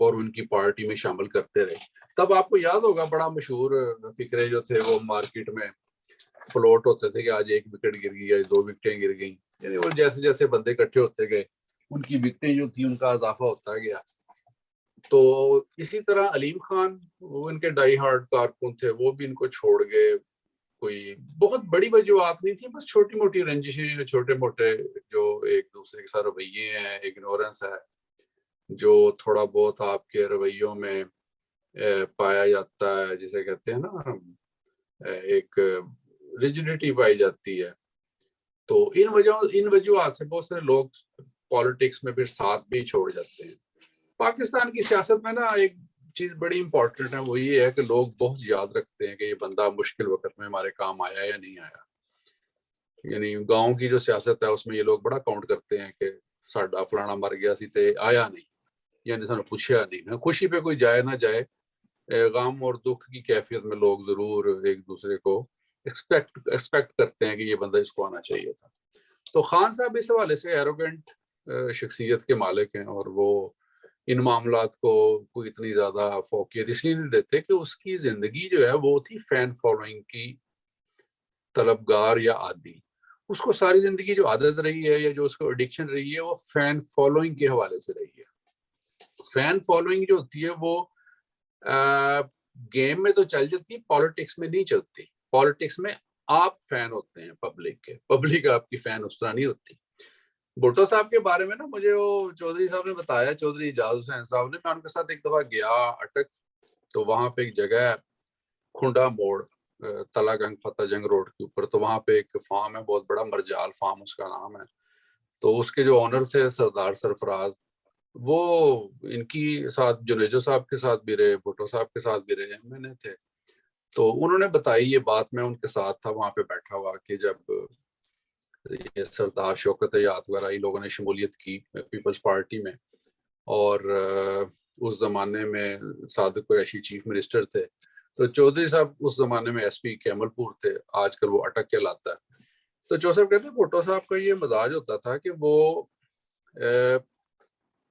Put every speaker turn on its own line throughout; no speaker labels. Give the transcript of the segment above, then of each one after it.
اور ان کی پارٹی میں شامل کرتے رہے. تب آپ کو یاد ہوگا بڑا مشہور فکرے جو تھے وہ مارکیٹ میں فلوٹ ہوتے تھے کہ آج 1 وکٹ گر گئی, آج 2 وکٹیں گر گئیں. یعنی وہ جیسے جیسے بندے اکٹھے ہوتے گئے ان کی وکٹیں جو تھی ان کا اضافہ ہوتا گیا. تو اسی طرح علیم خان وہ ان کے ڈائی ہارڈ کارکن تھے, وہ بھی ان کو چھوڑ گئے. کوئی بہت بڑی وجوہات نہیں تھی, بس چھوٹی موٹی رنجشیں, چھوٹے موٹے جو ایک دوسرے کے ساتھ رویے ہیں, اگنورنس ہے جو تھوڑا بہت آپ کے رویوں میں پایا جاتا ہے, جسے کہتے ہیں نا ایک ریجڈیٹی پائی جاتی ہے. تو ان وجوہات سے بہت سارے لوگ پالیٹکس میں پھر ساتھ بھی چھوڑ جاتے ہیں. پاکستان کی سیاست میں نا ایک چیز بڑی امپورٹنٹ ہے, وہ یہ ہے کہ لوگ بہت یاد رکھتے ہیں کہ یہ بندہ مشکل وقت میں ہمارے کام آیا یا نہیں آیا. یعنی گاؤں کی جو سیاست ہے اس میں یہ لوگ بڑا کاؤنٹ کرتے ہیں کہ ساڈا فلانا مر گیا سی تے آیا نہیں, یعنی سانو پوچھا نہیں. خوشی پہ کوئی جائے نہ جائے, غم اور دکھ کی کیفیت میں لوگ ضرور ایک دوسرے کو ایکسپیکٹ کرتے ہیں کہ یہ بندہ اس کو آنا چاہیے تھا. تو خان صاحب اس حوالے سے ایروگنٹ شخصیت کے مالک ہیں, اور وہ ان معاملات کو کوئی اتنی زیادہ فوقیت اس لیے نہیں دیتے کہ اس کی زندگی جو ہے وہ تھی فین فالوئنگ کی طلبگار یا عادی. اس کو ساری زندگی جو عادت رہی ہے یا جو اس کو ایڈکشن رہی ہے وہ فین فالوئنگ کے حوالے سے رہی ہے. فین فالوئنگ جو ہوتی ہے وہ گیم میں تو چل جاتی ہے, پالیٹکس میں نہیں چلتی. پالیٹکس میں آپ فین ہوتے ہیں پبلک کے, پبلک آپ کی فین اس طرح نہیں ہوتی. بھٹو صاحب کے بارے میں نا مجھے وہ چودھری صاحب نے بتایا, چودھری اعجاز حسین صاحب نے, میں ان کے ساتھ ایک دفعہ گیا اٹک, تو وہاں پہ ایک جگہ ہے کھنڈا موڑ, تلا گنگ فتح جنگ روڈ کے اوپر, تو وہاں پہ ایک فارم ہے بہت بڑا, مرجال فارم اس کا نام ہے. تو اس کے جو آنر تھے سردار سرفراز, وہ ان کی ساتھ جنیجو صاحب کے ساتھ بھی رہے, بھٹو صاحب کے ساتھ بھی رہے, میں نے تھے. تو انہوں نے بتائی یہ بات, میں ان کے ساتھ تھا وہاں پہ بیٹھا ہوا, کہ جب یہ سردار شوکت یاد وغیرہ ان لوگوں نے شمولیت کی پیپلز پارٹی میں, اور اس زمانے میں صادق قریشی چیف منسٹر تھے, تو چودھری صاحب اس زمانے میں ایس پی کیمل پور تھے, آج کل وہ اٹک کہلاتا ہے. تو چودھری صاحب کہتے ہیں بھٹو صاحب کا یہ مزاج ہوتا تھا کہ وہ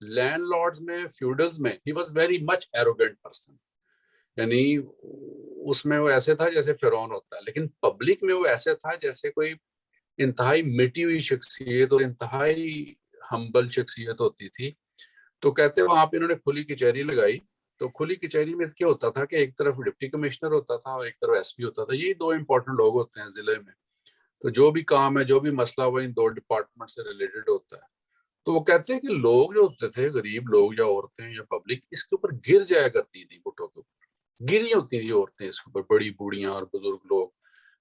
لینڈ لارڈز میں, فیوڈلز میں, he was very much arrogant person. یعنی اس میں وہ ایسے تھا جیسے فرعون ہوتا ہے, لیکن پبلک میں وہ ایسے تھا جیسے کوئی انتہائی مٹی ہوئی شخصیت اور انتہائی ہمبل شخصیت ہوتی تھی. تو کہتے وہاں پہ انہوں نے کھلی کچہری لگائی, تو کھلی کچہری میں کیا ہوتا تھا کہ ایک طرف ڈپٹی کمشنر ہوتا تھا اور ایک طرف ایس پی ہوتا تھا. یہ 2 امپورٹنٹ لوگ ہوتے ہیں ضلع میں, تو جو بھی کام ہے, جو بھی مسئلہ وہ ان 2 ڈپارٹمنٹ سے ریلیٹڈ ہوتا ہے. تو وہ کہتے ہیں کہ لوگ جو ہوتے تھے, غریب لوگ یا عورتیں یا پبلک, اس کے اوپر گر جایا کرتی تھی, بھٹو کے اوپر گری ہوتی تھی عورتیں اس کے اوپر, بڑی بوڑھیاں اور بزرگ لوگ.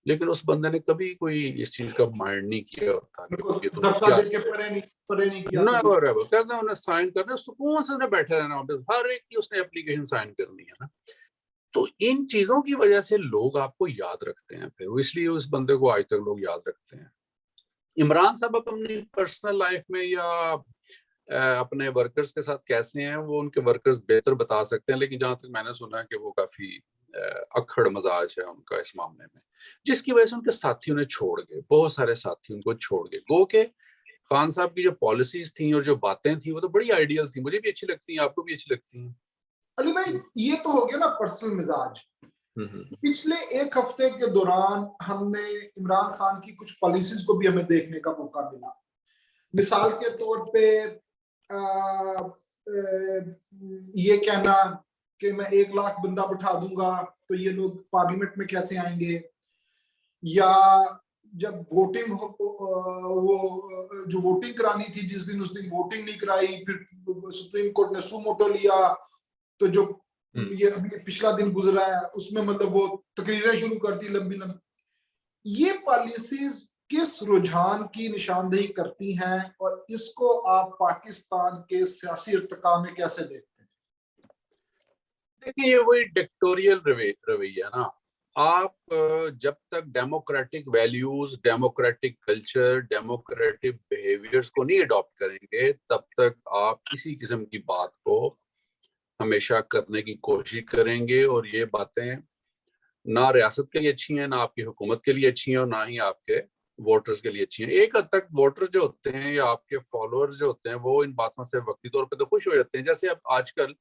لیکن اس بندے نے کبھی کوئی اس چیز کا مائنڈ نہیں کیا ہوتا کہ تم کیا کہتے ہیں انہیں سائن کرنا, سکون سے بیٹھے رہنا, ہر ایک کی اس نے اپلیکیشن سائن کرنی ہے نا. تو ان چیزوں کی وجہ سے لوگ آپ کو یاد رکھتے ہیں, پھر اس لیے اس بندے کو آج تک لوگ یاد رکھتے ہیں. عمران صاحب اپنی پرسنل لائف میں یا اپنے ورکرز کے ساتھ کیسے ہیں, وہ ان کے ورکرز بہتر بتا سکتے ہیں, لیکن جہاں تک میں نے سنا ہے کہ وہ کافی اکھڑ مزاج ہے ان کا اس معاملے میں, جس کی وجہ سے ان کے ساتھیوں نے چھوڑ گئے, بہت سارے ساتھی ان کو چھوڑ گئے. گو کہ خان صاحب کی جو پالیسیز تھیں اور جو باتیں تھیں وہ تو بڑی آئیڈیل تھیں, مجھے بھی اچھی لگتی ہیں, آپ کو بھی اچھی لگتی ہیں.
علی بھائی یہ تو ہو گیا نا پرسنل مزاج. پچھلے 1 ہفتے کے دوران ہم نے عمران خان کی کچھ پالیسیز کو بھی ہمیں دیکھنے کا موقع ملا. مثال کے طور پہ یہ کہنا کہ میں 1 لاکھ بندہ بٹھا دوں گا تو یہ لوگ پارلیمنٹ میں کیسے آئیں گے, یا جب ووٹنگ وہ جو ووٹنگ کرانی تھی جس دن, اس دن ووٹنگ نہیں کرائی, پھر سپریم کورٹ نے سو موٹو لیا, تو جو یہ پچھلا دن گزرا ہے اس میں مطلب وہ تقریریں شروع کر دی لمبی لمبی. یہ پالیسیز کس رجحان کی نشاندہی کرتی ہیں, اور اس کو آپ پاکستان کے سیاسی ارتقاء میں کیسے دیکھتے ہیں؟
دیکھیں یہ وہی ڈکٹوریل رویہ نا. آپ جب تک democratic values, democratic culture, democratic behaviours کو نہیں اڈاپٹ کریں گے, تب تک آپ کسی قسم کی بات کو ہمیشہ کرنے کی کوشش کریں گے, اور یہ باتیں نہ ریاست کے لیے اچھی ہیں, نہ آپ کی حکومت کے لیے اچھی ہیں, اور نہ ہی آپ کے ووٹرز کے لیے اچھی ہیں. ایک حد تک ووٹر جو ہوتے ہیں یا آپ کے فالوورز جو ہوتے ہیں وہ ان باتوں سے وقتی طور پہ تو خوش ہو جاتے ہیں. جیسے اب آج کل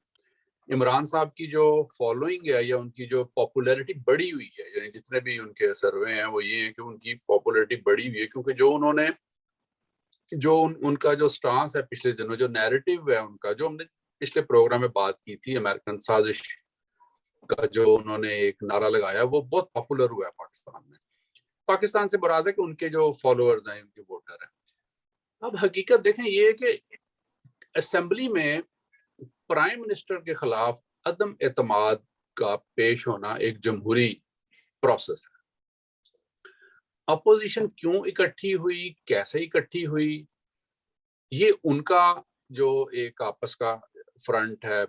عمران صاحب کی جو فالوئنگ ہے یا ان کی جو پاپولیرٹی بڑی ہوئی ہے، یعنی جتنے بھی ان کے سروے ہیں وہ یہ ہیں کہ ان کی پاپولیرٹی بڑی ہوئی ہے، کیونکہ جو انہوں نے ان کا جو سٹانس ہے پچھلے دنوں، جو نیریٹو ہے ان کا، جو ہم نے پچھلے پروگرام میں بات کی تھی، امریکن سازش کا جو انہوں نے ایک نعرہ لگایا، وہ بہت پاپولر ہوا ہے پاکستان میں. پاکستان سے مراد ہے کہ ان کے جو فالوورز ہیں، ان کے ووٹر ہیں. اب حقیقت دیکھیں یہ کہ اسمبلی میں پرائم منسٹر کے خلاف عدم اعتماد کا پیش ہونا ایک جمہوری پروسیس ہے. اپوزیشن کیوں اکٹھی ہوئی، کیسے اکٹھی ہوئی، یہ ان کا جو ایک آپس کا فرنٹ ہے،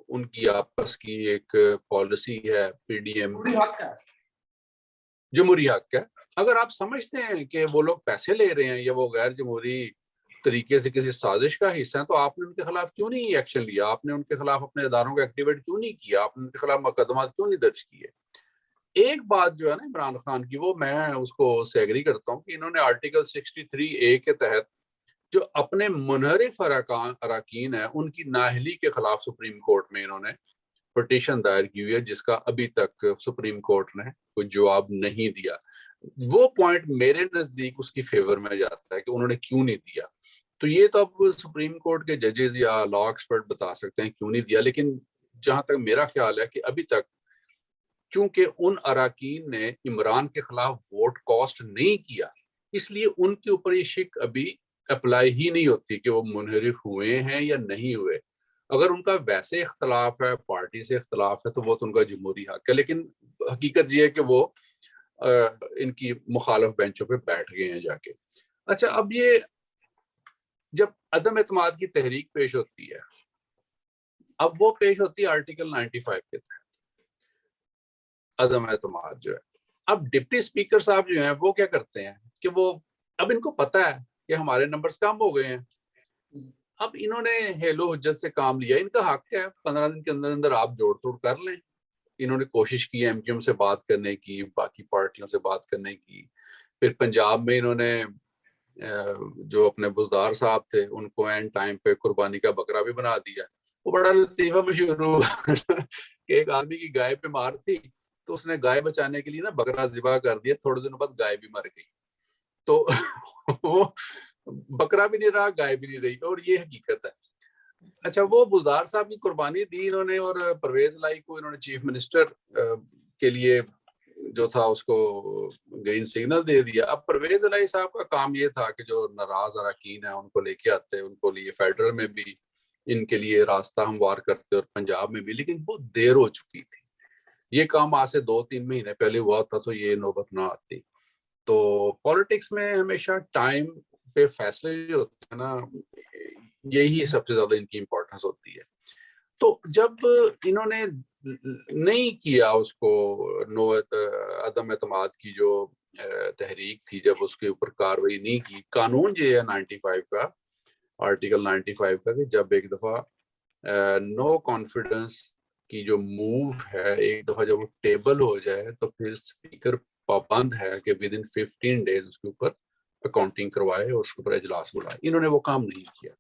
ان کی آپس کی ایک پالیسی ہے، پی ڈی ایم جمہوری حق ہے. اگر آپ سمجھتے ہیں کہ وہ لوگ پیسے لے رہے ہیں یا وہ غیر جمہوری طریقے سے کسی سازش کا حصہ ہیں، تو آپ نے ان کے خلاف کیوں نہیں ایکشن لیا؟ آپ نے ان کے خلاف اپنے اداروں کو ایکٹیویٹ کیوں نہیں کیا؟ آپ نے ان کے خلاف مقدمات کیوں نہیں درج کیے؟ ایک بات جو ہے نا عمران خان کی، وہ میں اس کو سے ایگری کرتا ہوں کہ انہوں نے آرٹیکل 63A کے تحت جو اپنے منحرف اراکین ہیں ان کی نااہلی کے خلاف سپریم کورٹ میں انہوں نے پٹیشن دائر کی ہوئی ہے، جس کا ابھی تک سپریم کورٹ نے کوئی جواب نہیں دیا. وہ پوائنٹ میرے نزدیک اس کی فیور میں جاتا ہے کہ انہوں نے کیوں نہیں دیا. تو یہ تو اب سپریم کورٹ کے ججز یا لا ایکسپرٹ بتا سکتے ہیں کیوں نہیں دیا، لیکن جہاں تک میرا خیال ہے کہ ابھی تک چونکہ ان اراکین نے عمران کے خلاف ووٹ کاسٹ نہیں کیا، اس لیے ان کے اوپر یہ شک ابھی اپلائی ہی نہیں ہوتی کہ وہ منحرف ہوئے ہیں یا نہیں ہوئے. اگر ان کا ویسے اختلاف ہے، پارٹی سے اختلاف ہے، تو وہ تو ان کا جمہوری حق ہے، لیکن حقیقت یہ ہے کہ وہ ان کی مخالف بینچوں پہ بیٹھ گئے ہیں جا کے. اچھا، اب یہ جب عدم اعتماد کی تحریک پیش ہوتی ہے، اب وہ پیش ہوتی ہے آرٹیکل 95 کے تحت عدم اعتماد جو ہے. اب ڈپٹی اسپیکر صاحب جو ہیں وہ کیا کرتے ہیں کہ وہ اب ان کو پتا ہے کہ ہمارے نمبرز کم ہو گئے ہیں. اب انہوں نے ہیلو حجت سے کام لیا، ان کا حق ہے 15 دن کے اندر اندر آپ جوڑ توڑ کر لیں. انہوں نے کوشش کی ایم کیو ایم سے بات کرنے کی، باقی پارٹیوں سے بات کرنے کی. پھر پنجاب میں انہوں نے جو اپنے بزدار صاحب تھے ان کو اینڈ ٹائم پہ قربانی کا بکرا بھی بنا دیا. وہ بڑا لطیفہ مشہور ہوا کہ ایک آدمی کی گائے بیمار تھی تو اس نے گائے بچانے کے لیے نا بکرا ذبح کر دیا، تھوڑے دنوں بعد گائے بھی مر گئی. تو وہ بکرا بھی نہیں رہا، گائے بھی نہیں رہی، اور یہ حقیقت ہے. اچھا، وہ بزدار صاحب کی قربانی دی انہوں نے، اور پرویز الہی کو انہوں نے چیف منسٹر کے لیے جو تھا اس کو گرین سگنل دے دیا. اب پرویز الہی صاحب کا کام یہ تھا کہ جو ناراض اراکین ہیں ان کو لے کے آتے، ان کو لیے فیڈرل میں بھی ان کے لیے راستہ ہموار کرتے اور پنجاب میں بھی، لیکن بہت دیر ہو چکی تھی. یہ کام آج سے 2-3 مہینے پہلے ہوا تھا تو یہ نوبت نہ آتی. تو پالیٹکس میں ہمیشہ ٹائم پہ فیصلے جو ہوتے ہیں نا، یہی سب سے زیادہ ان کی امپورٹنس ہوتی ہے. تو جب انہوں نے نہیں کیا اس کو عدم اعتماد کی جو تحریک تھی، جب اس کے اوپر کاروائی نہیں کی، قانون جو ہے 95 کا، آرٹیکل 95 کا، کہ جب ایک دفعہ نو کانفیڈنس کی جو موو ہے ایک دفعہ جب وہ ٹیبل ہو جائے تو پھر اسپیکر پابند ہے کہ ود ان 15 days اس کے اوپر اکاؤنٹنگ کروائے اور اس کے اوپر اجلاس بلائے. انہوں نے وہ کام نہیں کیا.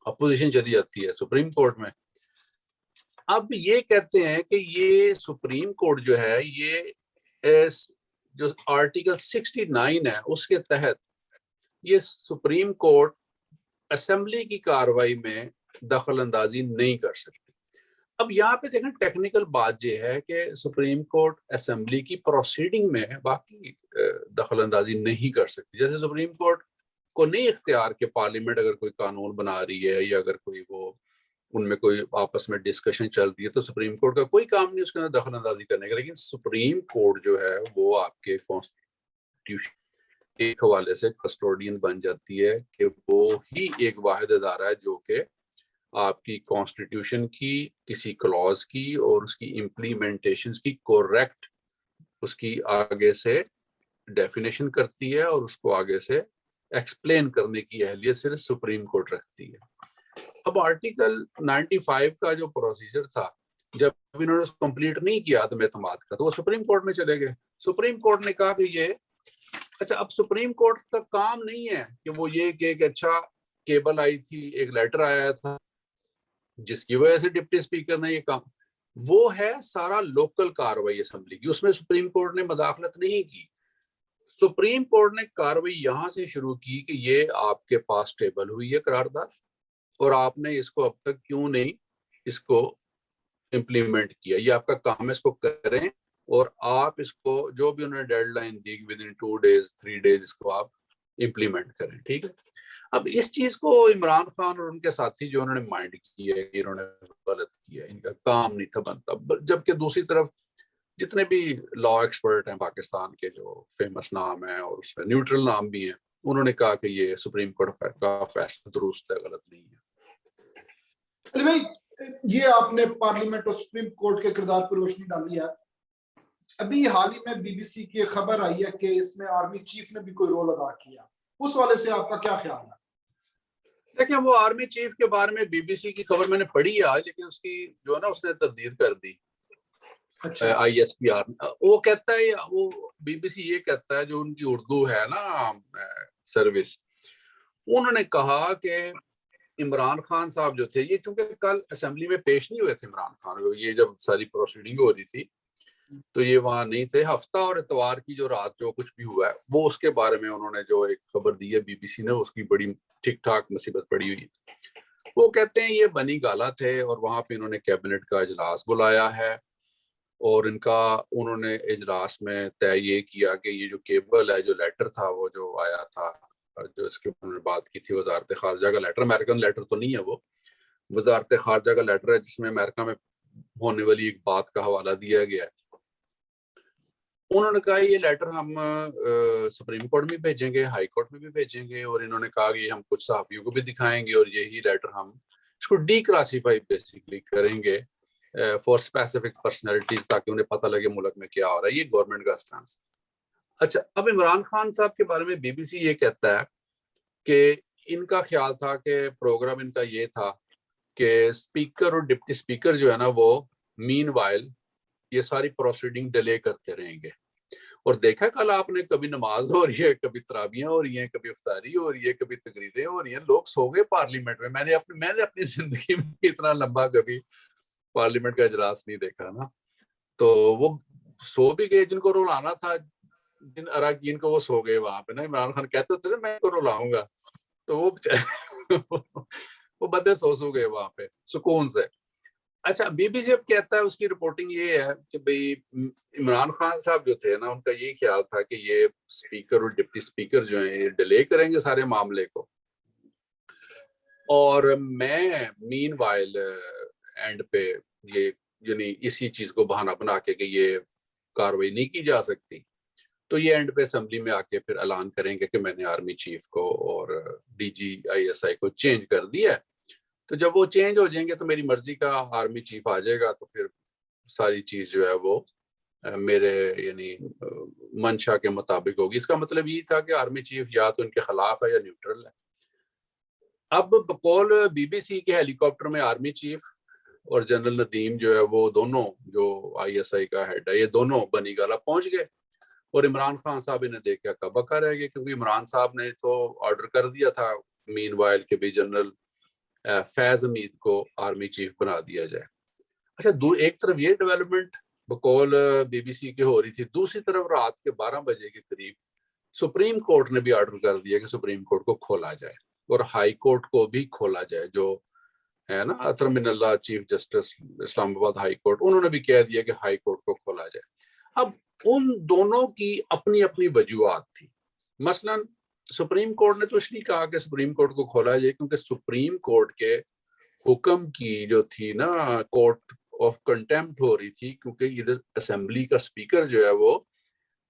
اپوزیشن چلی جاتی ہے سپریم کورٹ میں. اب یہ کہتے ہیں کہ یہ سپریم کورٹ جو ہے یہ جو آرٹیکل 69 ہے اس کے تحت یہ سپریم کورٹ اسمبلی کی کاروائی میں دخل اندازی نہیں کر سکتی. اب یہاں پہ دیکھیں ٹیکنیکل بات یہ ہے کہ سپریم کورٹ اسمبلی کی پروسیڈنگ میں باقی دخل اندازی نہیں کر سکتی. جیسے سپریم کورٹ کو نہیں اختیار کہ پارلیمنٹ اگر کوئی قانون بنا رہی ہے یا اگر کوئی وہ ان میں کوئی آپس میں ڈسکشن چل رہی ہے تو سپریم کورٹ کا کوئی کام نہیں اس کے اندر دخل اندازی کرنے کا. لیکن سپریم کورٹ جو ہے وہ آپ کے کانسٹیٹیوشن ایک حوالے سے کسٹوڈین بن جاتی ہے کہ وہ ہی ایک واحد ادارہ ہے جو کہ آپ کی کانسٹیٹیوشن کی کسی کلاز کی اور اس کی امپلیمنٹیشنز کی کوریکٹ اس کی آگے سے ڈیفینیشن کرتی ہے اور اس کو آگے سے ایکسپلین کرنے کی اہلیت صرف سپریم کورٹ رکھتی ہے. اب آرٹیکل 95 کا جو پروسیجر تھا جب انہوں نے اس کو کمپلیٹ نہیں کیا عدم اعتماد کا تو وہ سپریم کورٹ میں چلے گئے. سپریم کورٹ نے کہا کہ یہ اچھا، اب سپریم کورٹ کا کام نہیں ہے کہ وہ یہ کہ اچھا کیبل آئی تھی، ایک لیٹر آیا تھا جس کی وجہ سے ڈپٹی اسپیکر نے یہ کام، وہ ہے سارا لوکل کاروائی اسمبلی کی، اس میں سپریم کورٹ نے مداخلت نہیں کی. سپریم کورٹ نے کاروائی یہاں سے شروع کی کہ یہ آپ کے پاس ٹیبل ہوئی ہے قرارداد، اور آپ نے اس کو اب تک کیوں نہیں اس کو امپلیمنٹ کیا. یہ آپ کا کام ہے، اس کو کریں، اور آپ اس کو جو بھی انہوں نے ڈیڈ لائن دی ود ان 2 days 3 days اس کو آپ امپلیمنٹ کریں. ٹھیک ہے. اب اس چیز کو عمران خان اور ان کے ساتھی جو انہوں نے مائنڈ کی ہے کہ انہوں نے غلط کیا، ان کا کام نہیں تھا بنتا، جبکہ دوسری طرف جتنے بھی لا ایکسپرٹ ہیں پاکستان کے جو فیمس نام ہیں اور اس میں نیوٹرل نام بھی ہیں، انہوں نے کہا کہ یہ سپریم کورٹ کا فیصلہ درست ہے، غلط نہیں ہے.
علی بھائی، یہ آپ نے پارلیمنٹ اور سپریم کورٹ کے کردار پر روشنی ڈالی ہے. ابھی حال ہی میں بی بی سی کی خبر آئی ہے کہ اس میں آرمی چیف نے بھی کوئی رول ادا کیا، اس والے سے آپ کا کیا خیال ہے؟
دیکھیں، وہ آرمی چیف کے بارے میں بی بی سی کی خبر میں نے پڑھی ہے، لیکن اس کی جو ہے نا اس نے تردید کر دی. آئی ایس پی آر وہ کہتا ہے، وہ بی بی سی یہ کہتا ہے، جو ان کی اردو ہے نا سروس، انہوں نے کہا کہ عمران خان صاحب جو تھے، یہ چونکہ کل اسمبلی میں پیش نہیں ہوئے تھے عمران خان، یہ جب ساری پروسیڈنگ ہو رہی تھی تو یہ وہاں نہیں تھے. ہفتہ اور اتوار کی جو رات جو کچھ بھی ہوا ہے وہ اس کے بارے میں انہوں نے جو ایک خبر دی ہے بی بی سی نے، اس کی بڑی ٹھیک ٹھاک مصیبت پڑی ہوئی. وہ کہتے ہیں یہ بنی گالا تھے اور وہاں پہ انہوں نے کیبنٹ کا اجلاس بلایا ہے، اور انہوں نے اجلاس میں طے یہ کیا کہ یہ جو کیبل ہے، جو لیٹر تھا وہ جو آیا تھا، جو اس کے اوپر بات کی تھی، وزارت خارجہ کا لیٹر، امریکن لیٹر تو نہیں ہے، وہ وزارت خارجہ کا لیٹر ہے جس میں امریکہ میں ہونے والی ایک بات کا حوالہ دیا گیا ہے. انہوں نے کہا یہ لیٹر ہم سپریم کورٹ میں بھیجیں گے، ہائی کورٹ میں بھی بھیجیں گے، اور انہوں نے کہا کہ ہم کچھ صحافیوں کو بھی دکھائیں گے، اور یہی لیٹر ہم اس کو ڈی کلاسیفائی بیسیکلی کریں گے فار اسپیسیفک پرسنالٹیز، تاکہ انہیں پتہ لگے ملک میں کیا ہو رہا ہے. یہ گورنمنٹ کا اسٹانس. اچھا، اب عمران خان صاحب کے بارے میں بی بی سی یہ کہتا ہے کہ ان کا خیال تھا کہ پروگرام ان کا یہ تھا کہ اسپیکر اور ڈپٹی اسپیکر جو ہے نا، وہ مین وائل یہ ساری پروسیڈنگ ڈیلے کرتے رہیں گے. اور دیکھا کل آپ نے، کبھی نماز ہو رہی ہے، کبھی تراویحیں ہو رہی ہیں، کبھی افطاری ہو رہی ہے، کبھی تقریریں ہو رہی ہیں، لوگ سو گئے پارلیمنٹ میں. میں نے اپنی زندگی میں اتنا لمبا کبھی پارلیمنٹ کا اجلاس نہیں دیکھا نا. تو وہ سو بھی گئے، جن کو رلانا تھا، جن اراکین کو، وہ سو گئے وہاں پہ نا. عمران خان کہتے تھے میں کو رلاؤں گا، تو وہ بندے سو گئے وہاں پہ سکون سے. اچھا، بی بی سی اب کہتا ہے، اس کی رپورٹنگ یہ ہے کہ بھئی عمران خان صاحب جو تھے نا، ان کا یہ خیال تھا کہ یہ اسپیکر اور ڈپٹی اسپیکر جو ہیں یہ ڈیلے کریں گے سارے معاملے کو، اور میں مین وائل اینڈ پہ یہ یعنی اسی چیز کو بہانہ بنا کے کہ یہ کاروائی نہیں کی جا سکتی، تو یہ اینڈ پہ اسمبلی میں آ کے پھر اعلان کریں گے کہ میں نے آرمی چیف کو اور D G I S I کو چینج کر دیا ہے. تو جب وہ چینج ہو جائیں گے تو میری مرضی کا آرمی چیف آ جائے گا، تو پھر ساری چیز جو ہے وہ میرے یعنی منشا کے مطابق ہوگی. اس کا مطلب یہ تھا کہ آرمی چیف یا تو ان کے خلاف ہے یا نیوٹرل ہے. اب بقول بی بی سی کے ہیلی کاپٹر میں آرمی چیف اور جنرل ندیم جو ہے، وہ دونوں جو آئی ایس آئی کا ہیڈ ہے، یہ دونوں بنی گالا پہنچ گئے، اور عمران خان صاحب انہیں دیکھ کے ہکا بکا رہ گئے، کیونکہ عمران صاحب نے تو آرڈر کر دیا تھا مین وائل کے بھی جنرل فیض حمید کو آرمی چیف بنا دیا جائے. اچھا، ایک طرف یہ ڈیولپمنٹ بقول بی بی سی کی ہو رہی تھی، دوسری طرف رات کے 12 بجے کے قریب سپریم کورٹ نے بھی آرڈر کر دیا کہ سپریم کورٹ کو کھولا جائے اور ہائی کورٹ کو بھی کھولا جائے، جو ہے نا اطہر من اللہ چیف جسٹس اسلام آباد ہائی کورٹ، انہوں نے بھی کہہ دیا کہ ہائی کورٹ کو کھولا جائے. اب ان دونوں کی اپنی اپنی وجوہات تھی. مثلا سپریم کورٹ نے تو اس لیے کہا کہ سپریم کورٹ کو کھولا جائے کیونکہ سپریم کورٹ کے حکم کی جو تھی نا کورٹ آف کنٹیمپٹ ہو رہی تھی، کیونکہ ادھر اسمبلی کا اسپیکر جو ہے وہ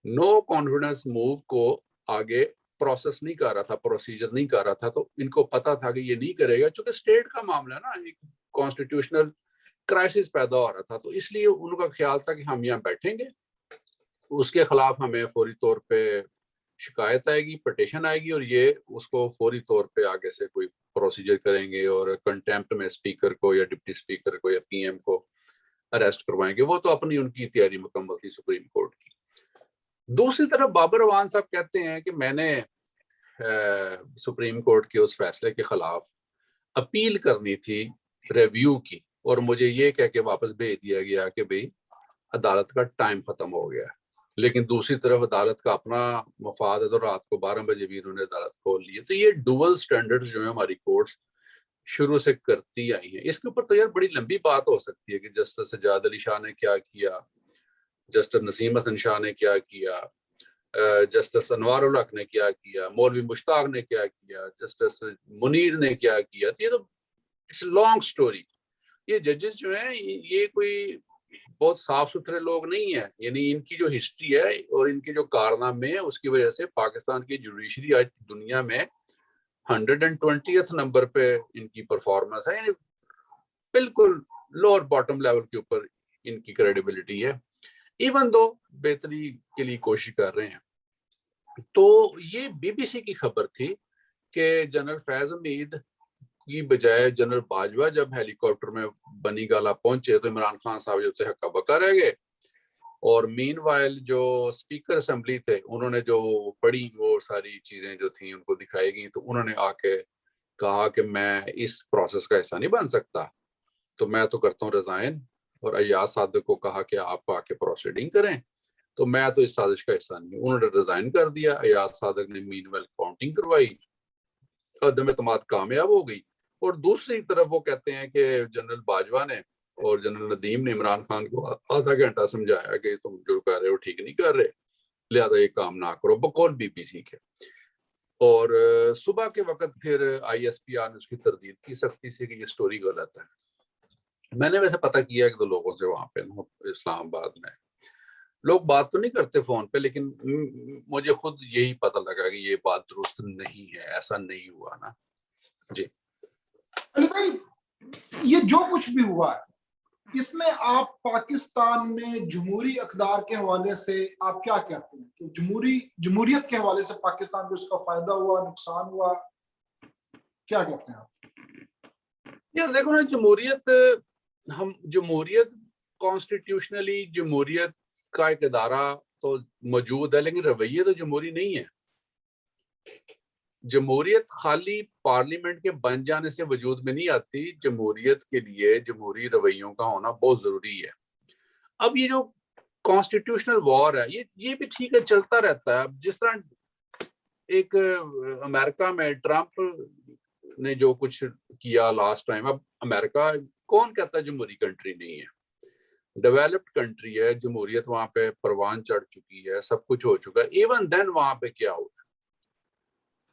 نو کانفیڈنس موو کو آگے پروسیس نہیں کر رہا تھا، پروسیجر نہیں کر رہا تھا. تو ان کو پتا تھا کہ یہ نہیں کرے گا، چونکہ اسٹیٹ کا معاملہ ہے نا، ایک کانسٹیٹیوشنل کرائسس پیدا ہو رہا تھا. تو اس لیے ان کا خیال تھا کہ ہم یہاں بیٹھیں گے، اس کے خلاف ہمیں فوری طور پہ شکایت آئے گی، پٹیشن آئے گی، اور یہ اس کو فوری طور پہ آگے سے کوئی پروسیجر کریں گے اور کنٹیمپٹ میں اسپیکر کو یا ڈپٹی اسپیکر کو یا پی ایم کو اریسٹ کروائیں گے. وہ تو اپنی ان کی تیاری مکمل تھی سپریم کورٹ کی. دوسری طرف بابر اعوان صاحب کہتے ہیں کہ میں نے سپریم کورٹ کے اس فیصلے کے خلاف اپیل کرنی تھی ریویو کی اور مجھے یہ کہہ کے واپس بھیج دیا گیا کہ بھئی عدالت کا ٹائم ختم ہو گیا. لیکن دوسری طرف عدالت کا اپنا مفاد ہے تو رات کو 12 بجے بھی انہوں نے عدالت کھول لی. تو یہ ڈوئل سٹینڈرڈ جو ہے ہماری کورٹس شروع سے کرتی آئی ہیں. اس کے اوپر تو یار بڑی لمبی بات ہو سکتی ہے کہ جسٹس سجاد علی شاہ نے کیا کیا, جسٹس نسیم حسن شاہ نے کیا کیا, جسٹس انوار الحق نے کیا کیا, مولوی مشتاق نے کیا کیا, جسٹس منیر نے کیا کیا. یہ تو اٹس لانگ سٹوری. یہ ججز جو ہیں یہ کوئی بہت صاف ستھرے لوگ نہیں ہیں. یعنی ان کی جو ہسٹری ہے اور ان کے جو کارنامے ہیں اس کی وجہ سے پاکستان کی جوڈیشری آج دنیا میں 120th نمبر پہ ان کی پرفارمنس ہے. یعنی بالکل لوور باٹم لیول کے اوپر ان کی کریڈیبلٹی ہے, ایون دو بہتری کے لیے کوشش کر رہے ہیں. تو یہ بی بی سی کی خبر تھی کہ جنرل فیض حمید کی بجائے جنرل باجوہ جب ہیلی کاپٹر میں بنی گالا پہنچے تو عمران خان صاحب جو تھے ہکا بکا رہ گئے. اور مین وائل جو اسپیکر اسمبلی تھے انہوں نے جو پڑھی وہ ساری چیزیں جو تھیں ان کو دکھائی گئی, تو انہوں نے آ کے کہا کہ میں اس پروسیس کا حصہ نہیں بن سکتا, تو میں تو کرتا ہوں ریزائن. اور ایاز صادق کو کہا کہ آپ آ کے پروسیڈنگ کریں, تو میں تو اس سازش کا حصہ نہیں. انہوں نے ریزائن کر دیا. ایاز صادق نے مین ویل کاؤنٹنگ کروائی, عدم اعتماد کامیاب ہو گئی. اور دوسری طرف وہ کہتے ہیں کہ جنرل باجوہ نے اور جنرل ندیم نے عمران خان کو آدھا گھنٹہ سمجھایا کہ تم جو کر رہے ہو ٹھیک نہیں کر رہے, لہذا یہ کام نہ کرو, بقول بی بی سی کے. اور صبح کے وقت پھر آئی ایس پی آر نے اس کی تردید کی سختی سے کہ یہ سٹوری غلط ہے. میں نے ویسے پتہ کیا کہ 2 لوگوں سے وہاں پہ اسلام آباد میں لوگ بات تو نہیں کرتے فون پہ, لیکن مجھے خود یہی پتہ لگا کہ یہ بات درست نہیں ہے, ایسا نہیں ہوا نا. جی
علی بھائی, یہ جو کچھ بھی ہوا ہے اس میں آپ پاکستان میں جمہوری اقدار کے حوالے سے آپ کیا کہتے ہیں کہ جمہوریت کے حوالے سے پاکستان کو اس کا فائدہ ہوا, نقصان ہوا, کیا کہتے ہیں آپ؟
یار دیکھو نا, جمہوریت کانسٹیٹیوشنلی جمہوریت کا ایک ادارہ تو موجود ہے, لیکن رویے تو جمہوری نہیں ہے. جمہوریت خالی پارلیمنٹ کے بن جانے سے وجود میں نہیں آتی. جمہوریت کے لیے جمہوری رویوں کا ہونا بہت ضروری ہے. اب یہ جو کانسٹیٹیوشنل وار ہے یہ بھی ٹھیک ہے, چلتا رہتا ہے. جس طرح ایک امریکہ میں ٹرمپ نے جو کچھ کیا لاسٹ ٹائم, اب امریکہ کون کہتا ہے جمہوری کنٹری نہیں ہے, ڈیولپڈ کنٹری ہے, جمہوریت وہاں پہ پروان چڑھ چکی ہے, سب کچھ ہو چکا ہے. ایون دین وہاں پہ کیا ہوتا ہے.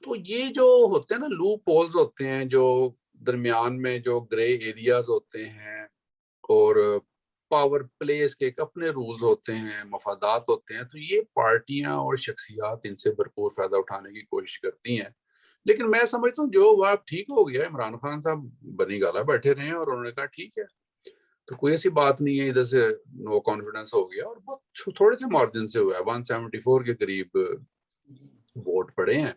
تو یہ جو ہوتے ہیں نا لوپ ہولز ہوتے ہیں, جو درمیان میں جو گرے ایریاز ہوتے ہیں, اور پاور پلیز کے ایک اپنے رولز ہوتے ہیں, مفادات ہوتے ہیں, تو یہ پارٹیاں اور شخصیات ان سے بھرپور فائدہ اٹھانے کی کوشش کرتی ہیں. لیکن میں سمجھتا ہوں جو وہ ٹھیک ہو گیا. عمران خان صاحب بنی گالا بیٹھے رہے ہیں اور انہوں نے کہا ٹھیک ہے, تو کوئی ایسی بات نہیں ہے, ادھر سے نو کانفیڈنس ہو گیا اور بہت تھوڑے سے مارجن سے ہوا ہے, 174 کے قریب ووٹ پڑے ہیں.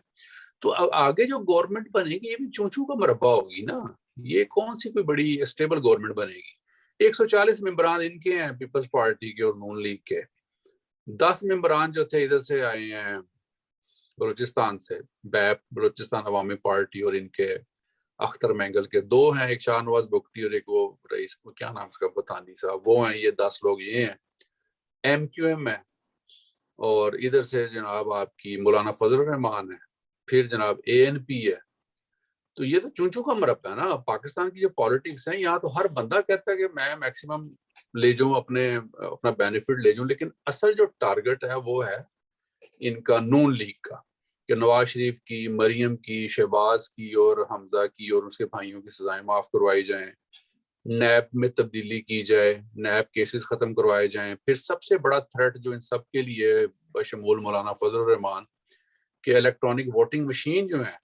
تو آگے جو گورنمنٹ بنے گی یہ بھی چونچوں کا مربع ہوگی نا. یہ کون سی کوئی بڑی اسٹیبل گورنمنٹ بنے گی. 140 ممبران ان کے ہیں پیپلز پارٹی کے اور نون لیگ کے, 10 ممبران جو تھے ادھر سے آئے ہیں بلوچستان سے, بیپ بلوچستان عوامی پارٹی, اور ان کے اختر مینگل کے 2 ہیں, ایک شاہ نواز بگٹی اور ایک وہ رئیس کو کیا نام اس کا بتانی صاحب, وہ ہیں. یہ 10 لوگ یہ ہیں. ایم کیو ایم ہے, اور ادھر سے جناب آپ کی مولانا فضل الرحمان ہے, پھر جناب اے این پی ہے. تو یہ تو چونچوں کا مربع ہے نا. پاکستان کی جو پالیٹکس ہیں یہاں تو ہر بندہ کہتا ہے کہ میں میکسیمم لے جاؤں, اپنا بینیفٹ لے جاؤں, لیکن اصل جو ٹارگٹ ہے وہ ہے ان کا نون لیگ کا, کہ نواز شریف کی, مریم کی, شہباز کی اور حمزہ کی اور اس کے بھائیوں کی سزائیں معاف کروائی جائیں, نیب میں تبدیلی کی جائے, نیب کیسز ختم کروائے جائیں. پھر سب سے بڑا تھریٹ جو ان سب کے لیے بشمول مولانا فضل الرحمان کہ الیکٹرانک ووٹنگ مشین جو ہیں,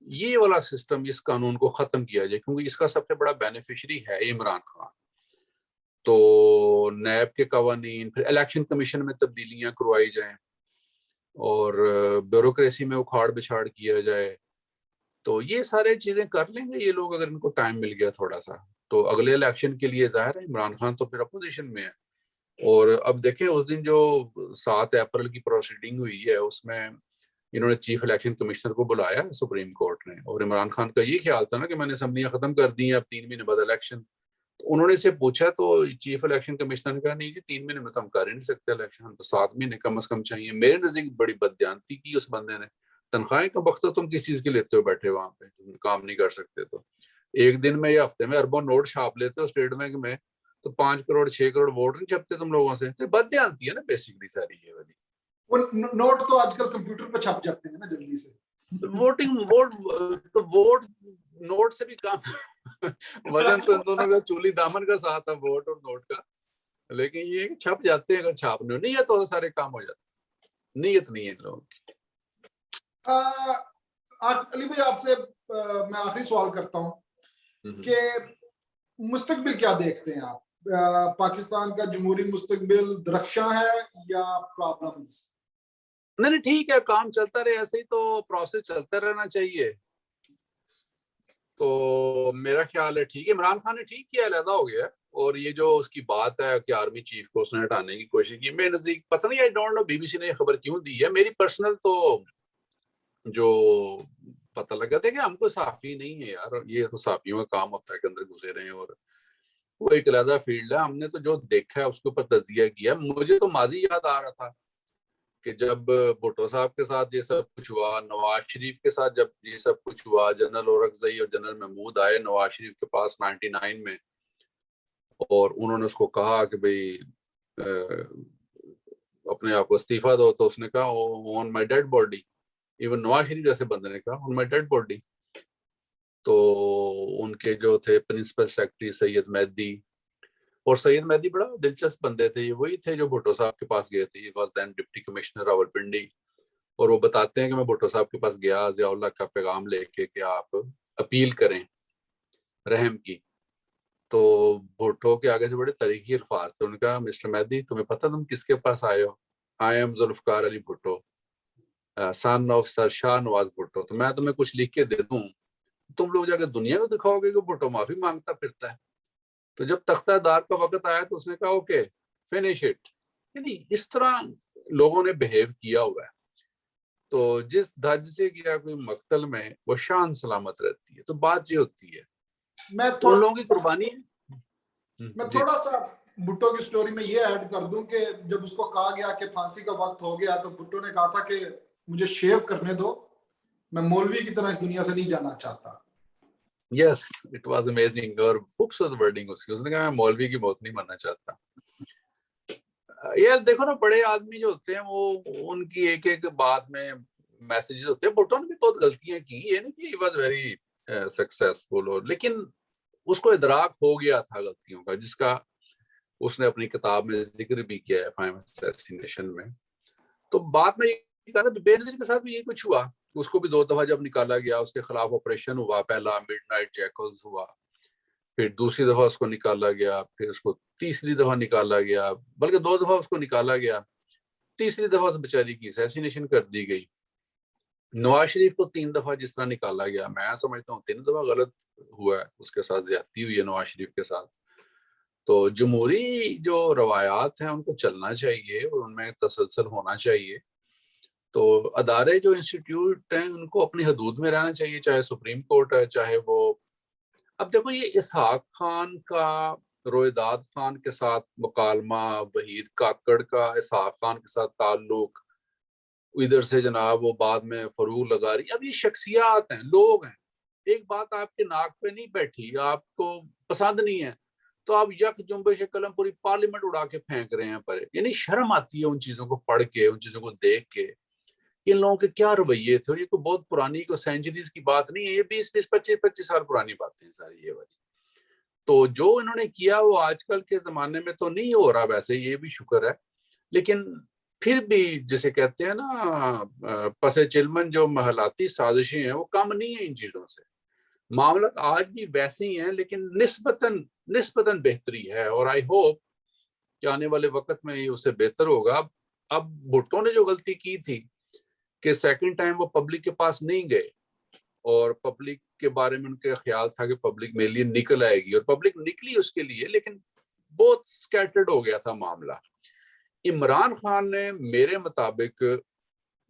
یہ والا سسٹم, اس قانون کو ختم کیا جائے, کیونکہ اس کا سب سے بڑا بینیفیشری ہے عمران خان. تو نیب کے قوانین, پھر الیکشن کمیشن میں تبدیلیاں کروائی جائیں, اور بیوروکریسی میں اکھاڑ بچھاڑ کیا جائے. تو یہ سارے چیزیں کر لیں گے یہ لوگ اگر ان کو ٹائم مل گیا تھوڑا سا. تو اگلے الیکشن کے لیے ظاہر ہے عمران خان تو پھر اپوزیشن میں ہے. اور اب دیکھیں اس دن جو 7 اپریل کی پروسیڈنگ ہوئی ہے اس میں انہوں نے چیف الیکشن کمشنر کو بلایا سپریم کورٹ نے, اور عمران خان کا یہ خیال تھا نا کہ میں نے اسمبلیاں ختم کر دی ہیں, اب 3 مہینے بعد الیکشن. تو انہوں نے اسے پوچھا تو چیف الیکشن کمشنر نے کہا نہیں جی 3 مہینے میں تو ہم کر ہی نہیں سکتے الیکشن, ہم تو 7 مہینے کم از کم چاہیے. میرے نزدیک بڑی بددیانتی کی اس بندے نے. تنخواہیں کا وقت تم کس چیز کی لیتے ہو بیٹھے وہاں پہ, تم کام نہیں کر سکتے. تو ایک دن میں یا ہفتے میں اربوں نوٹ چھاپ لیتے ہو اسٹیٹ بینک میں, تو 5 کروڑ 6 کروڑ ووٹ نہیں چھپتے تم لوگوں سے. تو بددیانتی ہے نا بیسکلی ساری یہ والی.
وہ نوٹ تو آج کل کمپیوٹر پہ چھپ جاتے ہیں نا جلدی سے.
ووٹ نوٹ سے بھی کام وزن تو ان دونوں کا چولی دامن کا ساتھ ہے, ووٹ اور نوٹ کا. لیکن یہ کہ چھپ جاتے ہیں, اگر چھاپنے نیت ہو تو سارے کام ہو جاتے ہیں, نیت نہیں ہے ان لوگوں کی.
علی بھائی آپ سے میں آخری سوال کرتا ہوں کہ مستقبل کیا دیکھتے ہیں آپ؟ پاکستان کا جمہوری مستقبل درخشاں ہے یا پرابلمز؟
نہیں ٹھیک ہے, کام چلتا رہے ایسے ہی, تو پروسیس چلتا رہنا چاہیے. تو میرا خیال ہے ٹھیک ہے, عمران خان نے ٹھیک کیا, علیحدہ ہو گیا. اور یہ جو اس کی بات ہے کہ آرمی چیف کو اس نے ہٹانے کی کوشش کی, میرے نزدیک پتہ نہیں, آئی ڈونٹ نو بی بی سی نے یہ خبر کیوں دی ہے. میری پرسنل تو جو پتہ لگا تھا کہ ہم کو صحافی نہیں ہے یار, یہ تو صحافیوں کا کام ہوتا ہے کہ اندر گھسے رہے, اور وہ ایک علیحدہ فیلڈ ہے. ہم نے تو جو دیکھا ہے اس کے اوپر تجزیہ کیا. مجھے تو ماضی یاد آ رہا تھا کہ جب بھٹو صاحب کے ساتھ یہ سب کچھ ہوا, نواز شریف کے ساتھ جب یہ سب کچھ ہوا, جنرل اورکزئی اور جنرل محمود آئے نواز شریف کے پاس 99 میں, اور انہوں نے اس کو کہا کہ بھئی اپنے آپ کو استعفیٰ دو, تو اس نے کہا آن my dad body. Even Nawaz Sharif جیسے بندے نے کہا آن مائی ڈیڈ باڈی. تو ان کے جو تھے پرنسپل سیکرٹری سید مہدی, اور سید مہدی بڑا دلچسپ بندے تھے, یہ وہی تھے جو بھٹو صاحب کے پاس گئے تھے. یہ was then deputy commissioner Rawalpindi, اور وہ بتاتے ہیں کہ میں بھٹو صاحب کے پاس گیا ضیاء اللہ کا پیغام لے کے کہ آپ اپیل کریں رحم کی. تو بھٹو کے آگے سے بڑے تاریخی الفاظ تھے. انہوں نے کہا مسٹر مہدی تمہیں پتہ تم کس کے پاس آئے ہو؟ I am Zulfiqar Ali Bhutto, son of sir Shah Nawaz Bhutto. تو میں تمہیں کچھ لکھ کے دے دوں, تم لوگ جا کے دنیا کو دکھاؤ گے کہ بھٹو معافی مانگتا پھرتا ہے. تو جب تختہ دار کا وقت آیا تو اس نے کہا اوکے فنش اٹ. یعنی اس طرح لوگوں نے بہیو کیا ہوا ہے. تو جس دھج سے کیا کوئی مقتل میں وہ شان سلامت رہتی ہے. تو بات یہ ہوتی ہے
میں
ان لوگوں کی قربانی ہے.
میں تھوڑا سا بھٹو کی سٹوری میں یہ ایڈ کر دوں کہ جب اس کو کہا گیا کہ پھانسی کا وقت ہو گیا تو بھٹو نے کہا تھا کہ مجھے شیو کرنے دو, میں مولوی کی طرح اس دنیا سے نہیں جانا چاہتا.
یس اٹ واز امیزنگ, اور خوبصورت ورڈنگ اس کی. اس نے کہا میں مولوی کی موت نہیں مرنا چاہتا. یار دیکھو نا, بڑے آدمی جو ہوتے ہیں وہ ان کی ایک ایک بات میں میسیجز ہوتے ہیں. بھٹو نے بھی بہت غلطیاں کی, یہ نہیں کہ ہی واز ویری سکسیسفل, اور لیکن اس کو ادراک ہو گیا تھا غلطیوں کا, جس کا اس نے اپنی کتاب میں ذکر بھی کیا ہے فائم اسیسینیشن میں. تو بات میں یہ کہا تھا بے نظیر کے ساتھ بھی یہی کچھ ہوا. اس کو بھی 2 دفعہ جب نکالا گیا, اس کے خلاف آپریشن ہوا, پہلا مڈ نائٹ جیکلز ہوا, پھر دوسری دفعہ اس کو نکالا گیا, پھر اس کو تیسری دفعہ نکالا گیا, بلکہ 2 دفعہ اس کو نکالا گیا, تیسری دفعہ اس بیچاری کی اسیسینیشن کر دی گئی. نواز شریف کو 3 دفعہ جس طرح نکالا گیا, میں سمجھتا ہوں 3 دفعہ غلط ہوا ہے, اس کے ساتھ زیادتی ہوئی ہے نواز شریف کے ساتھ. تو جمہوری جو روایات ہیں ان کو چلنا چاہیے اور ان میں تسلسل ہونا چاہیے. تو ادارے جو انسٹیٹیوٹ ہیں ان کو اپنی حدود میں رہنا چاہیے, چاہے سپریم کورٹ ہے, چاہے وہ, اب دیکھو یہ اسحاق خان کا رویداد خان کے ساتھ مکالمہ, وحید کاکڑ کا اسحاق خان کے ساتھ تعلق, ادھر سے جناب وہ بعد میں فروغ لغاری. اب یہ شخصیات ہیں, لوگ ہیں. ایک بات آپ کے ناک پہ نہیں بیٹھی, آپ کو پسند نہیں ہے, تو آپ یک جنبش قلم پوری پارلیمنٹ اڑا کے پھینک رہے ہیں پر. یعنی شرم آتی ہے ان چیزوں کو پڑھ کے, ان چیزوں کو دیکھ کے, ان لوگوں کے کیا رویے تھے. اور یہ کوئی بہت پرانی کوئی سینچریز کی بات نہیں ہے, یہ 20-25 سال پرانی باتیں ہیں ساری یہ والی. تو جو انہوں نے کیا وہ آج کل کے زمانے میں تو نہیں ہو رہا, ویسے یہ بھی شکر ہے, لیکن پھر بھی جسے کہتے ہیں نا پس چلمن جو محلاتی سازشیں ہیں وہ کم نہیں ہیں ان چیزوں سے. معاملات آج بھی ویسے ہی ہیں لیکن نسبتاً بہتری ہے, اور آئی ہوپ کہ آنے والے وقت میں یہ اسے بہتر ہوگا. اب بھٹو نے جو غلطی کی تھی کہ سیکنڈ ٹائم وہ پبلک کے پاس نہیں گئے, اور پبلک کے بارے میں ان کا خیال تھا کہ پبلک میرے لیے نکل آئے گی, اور پبلک نکلی اس کے لیے, لیکن بہت سکیٹرڈ ہو گیا تھا معاملہ. عمران خان نے میرے مطابق